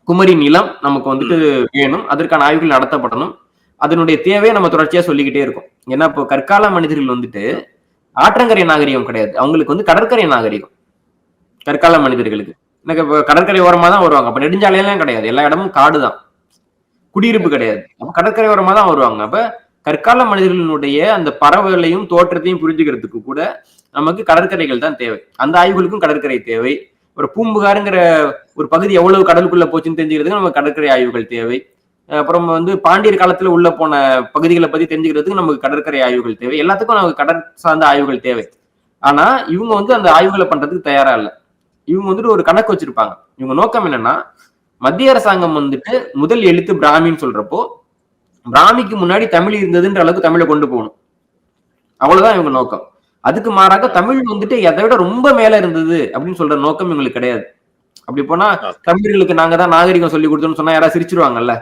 குமரி நிலம் நமக்கு வந்துட்டு வேணும். அதற்கான ஆய்வுகள் நடத்தப்படணும். அதனுடைய தேவைய நம்ம தொடர்ச்சியா சொல்லிக்கிட்டே இருக்கோம். ஏன்னா, இப்போ கற்கால மனிதர்கள் வந்துட்டு ஆற்றங்கரை நாகரிகம் கிடையாது. அவங்களுக்கு வந்து கடற்கரை நாகரிகம். கற்கால மனிதர்களுக்கு. எனக்கு இப்ப கடற்கரை ஓரமா தான் வருவாங்க. அப்ப நெடுஞ்சாலைலாம் கிடையாது. எல்லா இடமும் காடு தான். குடியிருப்பு கிடையாது. அப்ப கடற்கரை ஓரமா தான் வருவாங்க. அப்ப கற்கால மனிதர்களுடைய அந்த பறவைகளையும், தோற்றத்தையும் புரிஞ்சுக்கிறதுக்கு கூட நமக்கு கடற்கரைகள் தான் தேவை. அந்த ஆய்வுகளுக்கும் கடற்கரை தேவை. ஒரு பூம்புகார்ங்கிற ஒரு பகுதி எவ்வளவு கடலுக்குள்ள போச்சுன்னு தெரிஞ்சுக்கிறதுக்கு நமக்கு கடற்கரை ஆய்வுகள் தேவை. அப்புறம் வந்து பாண்டியர் காலத்துல உள்ள போன பகுதிகளை பத்தி தெரிஞ்சுக்கிறதுக்கு நமக்கு கடற்கரை ஆய்வுகள் தேவை. எல்லாத்துக்கும் நமக்கு கடல் சார்ந்த ஆய்வுகள் தேவை. ஆனா இவங்க வந்து அந்த ஆய்வுகளை பண்றதுக்கு தயாரா இல்ல. இவங்க வந்துட்டு ஒரு கணக்கு வச்சிருப்பாங்க. இவங்க நோக்கம் என்னன்னா, மத்திய அரசாங்கம் வந்துட்டு முதல் எழுத்து பிராமின்னு சொல்றப்போ, பிராமிக்கு முன்னாடி தமிழ் இருந்ததுன்ற அளவுக்கு தமிழை கொண்டு போகணும். அவ்வளவுதான் இவங்க நோக்கம். அதுக்கு மாறாக தமிழ் வந்துட்டு எதை விட ரொம்ப மேல இருந்தது அப்படின்னு சொல்ற நோக்கம் இவங்களுக்கு கிடையாது. அப்படி போனா தமிழர்களுக்கு நாங்க தான் நாகரிகம் சொல்லி கொடுத்தோம்னு சொன்னா யாராவது சிரிச்சிருவாங்கல்ல.